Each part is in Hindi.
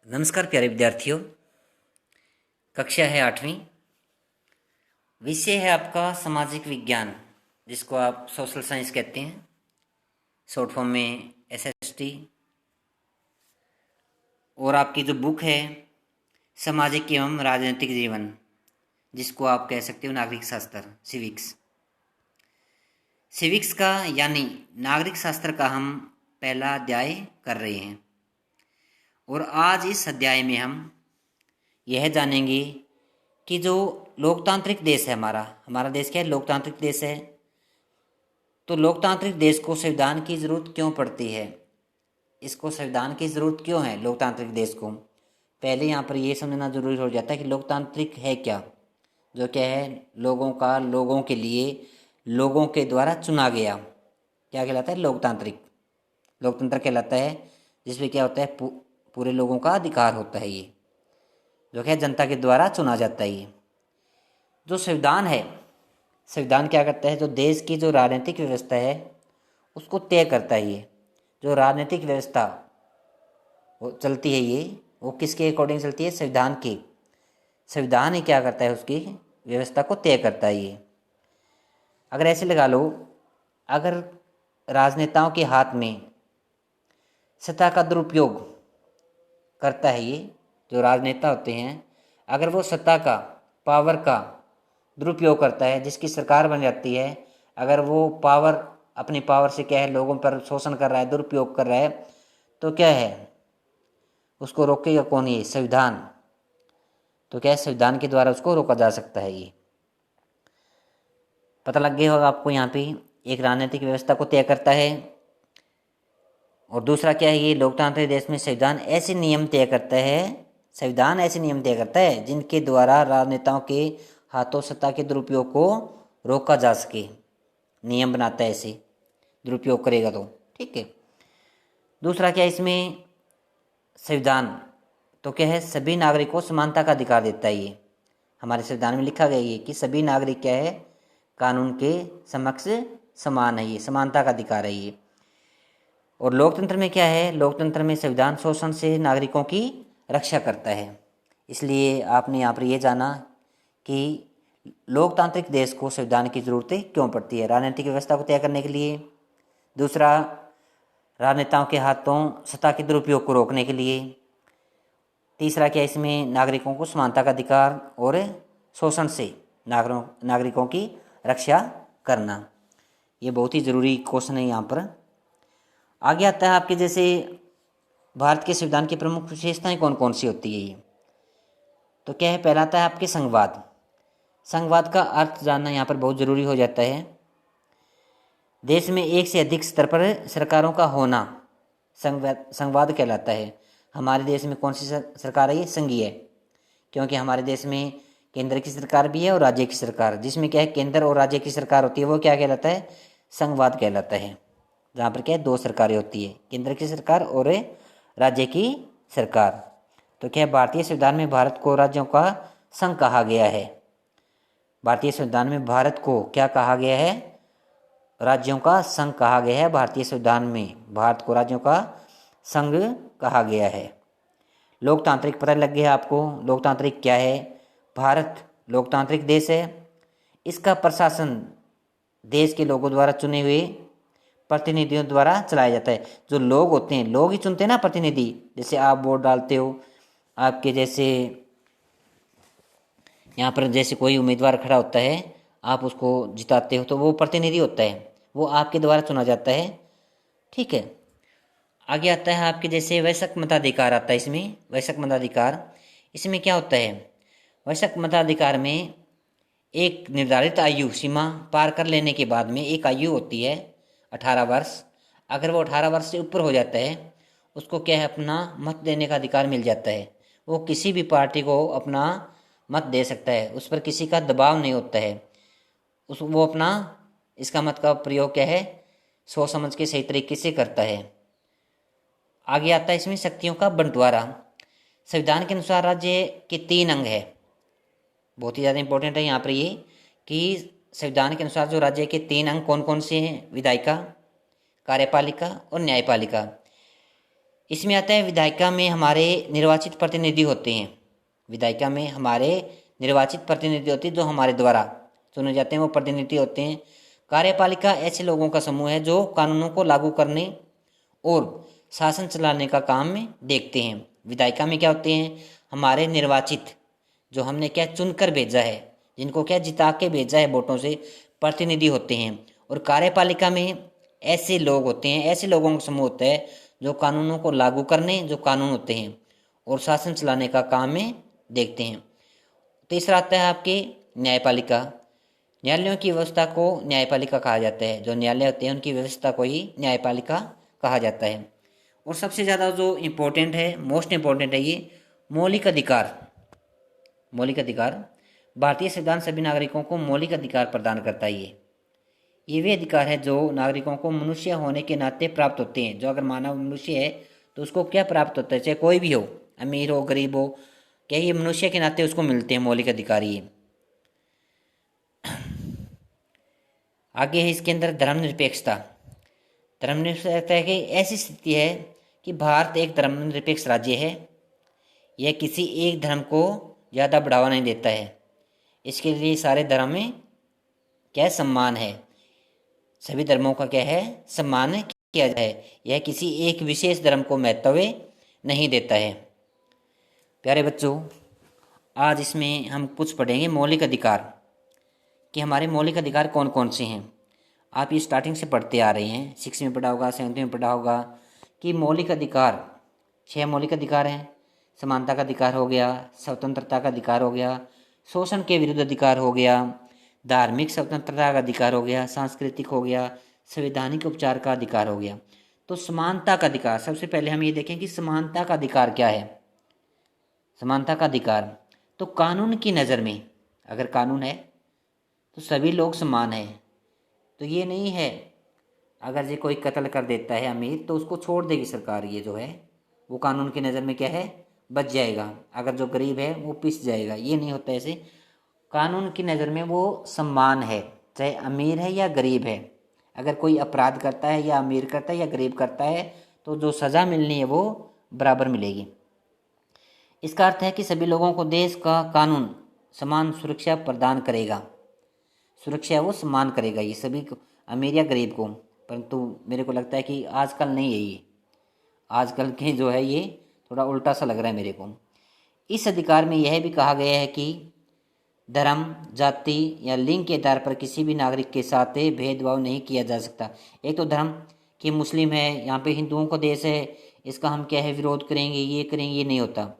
नमस्कार प्यारे विद्यार्थियों। कक्षा है 8वीं। विषय है आपका सामाजिक विज्ञान, जिसको आप सोशल साइंस कहते हैं, शॉर्ट फॉर्म में एसएसटी। और आपकी जो बुक है सामाजिक एवं राजनीतिक जीवन, जिसको आप कह सकते हो नागरिक शास्त्र, सिविक्स का यानी नागरिक शास्त्र का हम पहला अध्याय कर रहे हैं। और आज इस अध्याय में हम यह जानेंगे कि जो लोकतांत्रिक देश है हमारा देश क्या है, लोकतांत्रिक देश है। तो लोकतांत्रिक देश को संविधान की ज़रूरत क्यों पड़ती है, इसको संविधान की ज़रूरत क्यों है लोकतांत्रिक देश को। पहले यहाँ पर ये समझना जरूरी हो जाता है कि लोकतांत्रिक है क्या। जो क्या है, लोगों का, लोगों के लिए, लोगों के द्वारा चुना गया, क्या कहलाता है, लोकतांत्रिक। लोकतंत्र कहलाता है जिसमें क्या होता है, पूरे लोगों का अधिकार होता है। ये जो है जनता के द्वारा चुना जाता है। ये जो संविधान है, संविधान क्या करता है, जो देश की जो राजनीतिक व्यवस्था है उसको तय करता है। ये जो राजनीतिक व्यवस्था वो चलती है, ये वो किसके अकॉर्डिंग चलती है, संविधान की। संविधान ही क्या करता है, उसकी व्यवस्था को तय करता है। ये अगर ऐसे लगा लो, अगर राजनेताओं के हाथ में सत्ता का दुरुपयोग करता है, ये जो राजनेता होते हैं, अगर वो सत्ता का, पावर का दुरुपयोग करता है, जिसकी सरकार बन जाती है, अगर वो पावर, अपनी पावर से क्या है, लोगों पर शोषण कर रहा है, दुरुपयोग कर रहा है, तो क्या है, उसको रोकेगा कौन, ये संविधान। तो क्या है, संविधान के द्वारा उसको रोका जा सकता है। ये पता लग गया होगा आपको। यहाँ पे एक राजनीतिक व्यवस्था को तय करता है, और दूसरा क्या है, ये लोकतांत्रिक देश में संविधान ऐसे नियम तय करता है, संविधान ऐसे नियम तय करता है जिनके द्वारा राजनेताओं के हाथों सत्ता के दुरुपयोग को रोका जा सके। नियम बनाता है, ऐसे दुरुपयोग करेगा तो, ठीक है। दूसरा क्या है इसमें, संविधान तो क्या है, सभी नागरिकों को समानता का अधिकार देता है। ये हमारे संविधान में लिखा गया है कि सभी नागरिक क्या है, कानून के समक्ष समान है। ये समानता का अधिकार है। ये और लोकतंत्र में क्या है, लोकतंत्र में संविधान शोषण से नागरिकों की रक्षा करता है। इसलिए आपने यहाँ पर यह जाना कि लोकतांत्रिक देश को संविधान की ज़रूरत क्यों पड़ती है, राजनीतिक व्यवस्था को तय करने के लिए। दूसरा, राजनेताओं के हाथों सत्ता के दुरुपयोग को रोकने के लिए। तीसरा क्या, इसमें नागरिकों को समानता का अधिकार और शोषण से नागरिकों की रक्षा करना। ये बहुत ही ज़रूरी क्वेश्चन है। यहाँ पर आगे आता है आपके, जैसे भारत के संविधान की प्रमुख विशेषताएं कौन कौन सी होती है। ये तो क्या है, पहला आता है आपके संघवाद। संघवाद का अर्थ जानना यहाँ पर बहुत ज़रूरी हो जाता है। देश में एक से अधिक स्तर पर सरकारों का होना संघवाद कहलाता है। हमारे देश में कौन सी सरकार है, ये संघीय है, क्योंकि हमारे देश में केंद्र की सरकार भी है और राज्य की सरकार। जिसमें क्या है, केंद्र और राज्य की सरकार होती है, वो क्या कहलाता है, संघवाद कहलाता है। जहाँ पर क्या है, दो सरकारें होती है, केंद्र की सरकार और राज्य की सरकार। तो क्या है, भारतीय संविधान में भारत को राज्यों का संघ कहा गया है। भारतीय संविधान में भारत को क्या कहा गया है, राज्यों का संघ कहा गया है। भारतीय संविधान में भारत को राज्यों का संघ कहा गया है। लोकतांत्रिक पता लग गया आपको, लोकतांत्रिक क्या है। भारत लोकतांत्रिक देश है। इसका प्रशासन देश के लोगों द्वारा चुने हुए प्रतिनिधियों द्वारा चलाया जाता है। जो लोग होते हैं, लोग ही चुनते हैं ना प्रतिनिधि। जैसे आप वोट डालते हो, आपके जैसे यहाँ पर जैसे कोई उम्मीदवार खड़ा होता है, आप उसको जिताते हो, तो वो प्रतिनिधि होता है, वो आपके द्वारा चुना जाता है, ठीक है। आगे आता है आपके जैसे वयस्क मताधिकार आता है। इसमें वयस्क मताधिकार, इसमें क्या होता है, वयस्क मताधिकार में एक निर्धारित आयु सीमा पार कर लेने के बाद में एक आयु होती है 18 वर्ष। अगर वो 18 वर्ष से ऊपर हो जाता है, उसको क्या है, अपना मत देने का अधिकार मिल जाता है। वो किसी भी पार्टी को अपना मत दे सकता है, उस पर किसी का दबाव नहीं होता है। वो अपना इसका मत का प्रयोग क्या है, सोच समझ के सही तरीके से करता है। आगे आता है इसमें शक्तियों का बंटवारा। संविधान के अनुसार राज्य के 3 अंग है। बहुत ही ज़्यादा इंपॉर्टेंट है यहाँ पर ये कि संविधान के अनुसार जो राज्य के 3 अंग कौन कौन से हैं, विधायिका, कार्यपालिका और न्यायपालिका। इसमें आता है विधायिका में हमारे निर्वाचित प्रतिनिधि होते हैं। विधायिका में हमारे निर्वाचित प्रतिनिधि होते हैं जो हमारे द्वारा चुने जाते हैं, वो प्रतिनिधि होते हैं। कार्यपालिका ऐसे लोगों का समूह है जो कानूनों को लागू करने और शासन चलाने का काम में देखते हैं। विधायिका में क्या होते हैं, हमारे निर्वाचित, जो हमने क्या चुनकर भेजा है, जिनको क्या जिता के भेजा है वोटों से, प्रतिनिधि होते हैं। और कार्यपालिका में ऐसे लोग होते हैं, ऐसे लोगों का समूह होता है जो कानूनों को लागू करने, जो कानून होते हैं, और शासन चलाने का काम में देखते हैं। तीसरा आता है आपके न्यायपालिका। न्यायालयों की व्यवस्था को न्यायपालिका कहा जाता है। जो न्यायालय होते हैं उनकी व्यवस्था को ही न्यायपालिका कहा जाता है। और सबसे ज़्यादा जो इम्पोर्टेंट है, मोस्ट इम्पोर्टेंट है ये मौलिक अधिकार। मौलिक अधिकार, भारतीय संविधान सभी नागरिकों को मौलिक अधिकार प्रदान करता है। ये वे अधिकार है जो नागरिकों को मनुष्य होने के नाते प्राप्त होते हैं। जो अगर मानव मनुष्य है तो उसको क्या प्राप्त होता है, चाहे कोई भी हो, अमीर हो गरीब हो, क्या ये मनुष्य के नाते उसको मिलते हैं मौलिक अधिकार। ये आगे है इसके अंदर धर्मनिरपेक्षता। धर्मनिरपेक्षता की ऐसी स्थिति है कि भारत एक धर्मनिरपेक्ष राज्य है। यह किसी एक धर्म को ज़्यादा बढ़ावा नहीं देता है। इसके लिए सारे धर्म में क्या सम्मान है, सभी धर्मों का क्या है, सम्मान किया जाए। यह किसी एक विशेष धर्म को महत्व नहीं देता है। प्यारे बच्चों, आज इसमें हम कुछ पढ़ेंगे मौलिक अधिकार, कि हमारे मौलिक अधिकार कौन कौन से हैं। आप ये स्टार्टिंग से पढ़ते आ रहे हैं, 6 में पढ़ा होगा, 7 में पढ़ा होगा कि मौलिक अधिकार 6 मौलिक अधिकार हैं। समानता का अधिकार हो गया, स्वतंत्रता का अधिकार हो गया, शोषण के विरुद्ध अधिकार हो गया, धार्मिक स्वतंत्रता का अधिकार हो गया, सांस्कृतिक हो गया, संवैधानिक उपचार का अधिकार हो गया। तो समानता का अधिकार, सबसे पहले हम ये देखें कि समानता का अधिकार क्या है। समानता का अधिकार तो कानून की नज़र में, अगर कानून है तो सभी लोग समान हैं। तो ये नहीं है अगर ये कोई कत्ल कर देता है अमीर तो उसको छोड़ देगी सरकार, ये जो है वो कानून की नज़र में क्या है, बच जाएगा। अगर जो गरीब है वो पिस जाएगा, ये नहीं होता ऐसे। कानून की नज़र में वो सम्मान है, चाहे अमीर है या गरीब है। अगर कोई अपराध करता है, या अमीर करता है या गरीब करता है, तो जो सज़ा मिलनी है वो बराबर मिलेगी। इसका अर्थ है कि सभी लोगों को देश का कानून समान सुरक्षा प्रदान करेगा। सुरक्षा वो सम्मान करेगा, ये सभी को, अमीर या गरीब को। परंतु मेरे को लगता है कि आजकल नहीं है ये, आजकल के जो है ये थोड़ा उल्टा सा लग रहा है मेरे को। इस अधिकार में यह भी कहा गया है कि धर्म, जाति या लिंग के आधार पर किसी भी नागरिक के साथ भेदभाव नहीं किया जा सकता। एक तो धर्म कि मुस्लिम है, यहाँ पे हिंदुओं का देश है, इसका हम क्या है विरोध करेंगे, ये करेंगे, ये नहीं होता।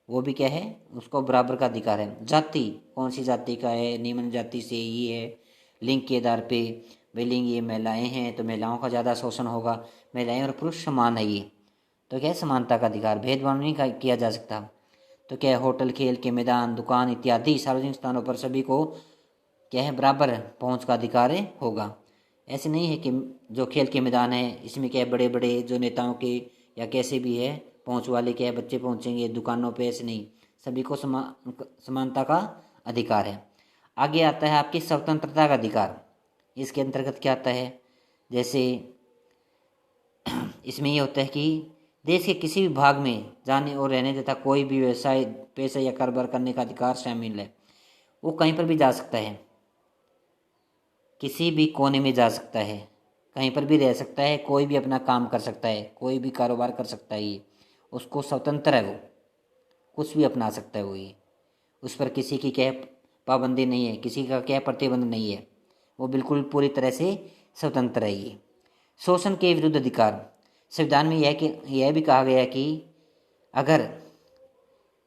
वो भी क्या है, उसको बराबर का अधिकार है। जाति, कौन सी जाति का है, निम्न जाति से ये है। लिंग के आधार पे, भाई लिंग ये महिलाएं हैं तो महिलाओं का ज़्यादा शोषण होगा, महिलाएं और पुरुष समान है ये, तो क्या है समानता का अधिकार, भेदभाव नहीं किया जा सकता। तो क्या है, होटल, खेल के मैदान, दुकान इत्यादि सार्वजनिक स्थानों पर सभी को क्या है बराबर पहुंच का अधिकार होगा। ऐसे नहीं है कि जो खेल के मैदान है इसमें क्या है बड़े बड़े जो नेताओं के या कैसे भी है पहुंच वाले क्या है बच्चे पहुंचेंगे दुकानों पे, ऐसे नहीं, सभी को समानता का अधिकार है। आगे आता है आपकी स्वतंत्रता का अधिकार। इसके अंतर्गत क्या आता है, जैसे इसमें ये होता है कि देश के किसी भी भाग में जाने और रहने तथा कोई भी व्यवसाय, पैसा या कारोबार करने का अधिकार शामिल है। वो कहीं पर भी जा सकता है, किसी भी कोने में जा सकता है, कहीं पर भी रह सकता है, कोई भी अपना काम कर सकता है, कोई भी कारोबार कर सकता है। ये उसको स्वतंत्र है, वो कुछ भी अपना सकता है। वो ये उस पर किसी की क्या पाबंदी नहीं है, किसी का क्या प्रतिबंध नहीं है, वो बिल्कुल पूरी तरह से स्वतंत्र है। ये शोषण के विरुद्ध अधिकार, संविधान में यह भी कहा गया है कि अगर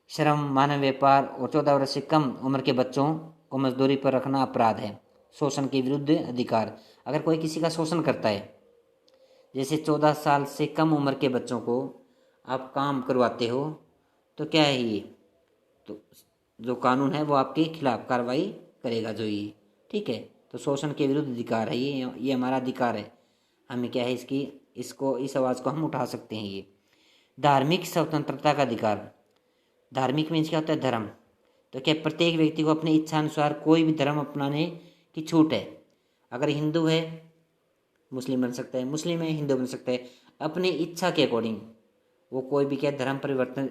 श्रम, मानव व्यापार और 14 वर्ष से कम उम्र के बच्चों को मजदूरी पर रखना अपराध है। शोषण के विरुद्ध अधिकार, अगर कोई किसी का शोषण करता है, जैसे 14 साल से कम उम्र के बच्चों को आप काम करवाते हो, तो क्या है ये, तो जो कानून है वो आपके खिलाफ कार्रवाई करेगा जो ये, ठीक है। तो शोषण के विरुद्ध अधिकार है ये हमारा अधिकार है, हमें क्या है इस आवाज़ को हम उठा सकते हैं। ये धार्मिक स्वतंत्रता का अधिकार, धार्मिक मीन्स क्या होता है, धर्म। तो क्या प्रत्येक व्यक्ति को अपनी इच्छा अनुसार कोई भी धर्म अपनाने की छूट है। अगर हिंदू है मुस्लिम बन सकता है, मुस्लिम है हिंदू बन सकता है, अपनी इच्छा के अकॉर्डिंग। वो कोई भी क्या धर्म परिवर्तन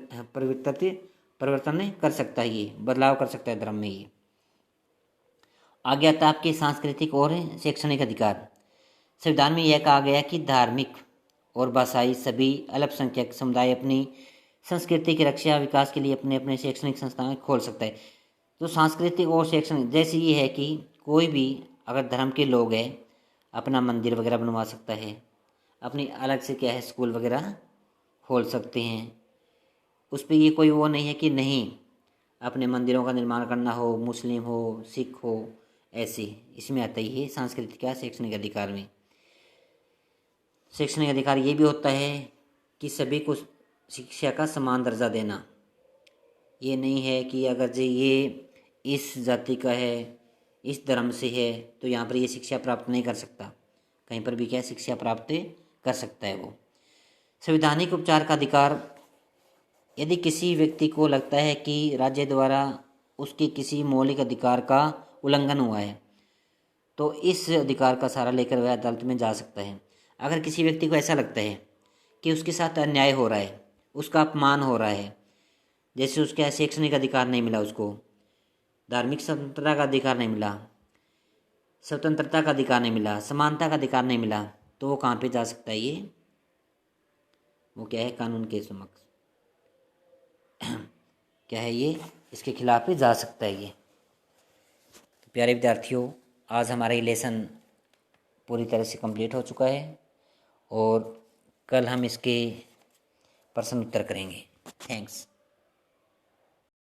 कर सकता है, ये बदलाव कर सकता है धर्म में। ये आगे आता है आपके सांस्कृतिक और शैक्षणिक अधिकार। संविधान में यह कहा गया कि धार्मिक और भाषाई सभी अल्पसंख्यक समुदाय अपनी संस्कृति की रक्षा विकास के लिए अपने अपने शैक्षणिक संस्थान खोल सकता है। तो सांस्कृतिक और शैक्षणिक जैसे ये है कि कोई भी अगर धर्म के लोग हैं अपना मंदिर वगैरह बनवा सकता है, अपनी अलग से क्या है स्कूल वगैरह खोल सकते हैं। उस पर ये कोई वो नहीं है कि नहीं अपने मंदिरों का निर्माण करना हो, मुस्लिम हो सिख हो, ऐसे इसमें आता ही है सांस्कृतिक या शैक्षणिक अधिकार में। शैक्षणिक अधिकार ये भी होता है कि सभी को शिक्षा का समान दर्जा देना। ये नहीं है कि अगर जो ये इस जाति का है, इस धर्म से है, तो यहाँ पर ये शिक्षा प्राप्त नहीं कर सकता, कहीं पर भी क्या शिक्षा प्राप्त कर सकता है वो। संवैधानिक उपचार का अधिकार। यदि किसी व्यक्ति को लगता है कि राज्य द्वारा उसके किसी मौलिक अधिकार का उल्लंघन हुआ है, तो इस अधिकार का सहारा लेकर वह अदालत में जा सकता है। अगर किसी व्यक्ति को ऐसा लगता है कि उसके साथ अन्याय हो रहा है, उसका अपमान हो रहा है, जैसे उसके शैक्षणिक अधिकार नहीं मिला, उसको धार्मिक स्वतंत्रता का अधिकार नहीं मिला, स्वतंत्रता का अधिकार नहीं मिला, समानता का अधिकार नहीं मिला, तो वो कहाँ पे जा सकता है? ये वो क्या है कानून के समक्ष क्या है ये इसके खिलाफ भी जा सकता है ये। तो प्यारे विद्यार्थियों, आज हमारा ये लेसन पूरी तरह से कंप्लीट हो चुका है और कल हम इसके प्रश्न उत्तर करेंगे। थैंक्स।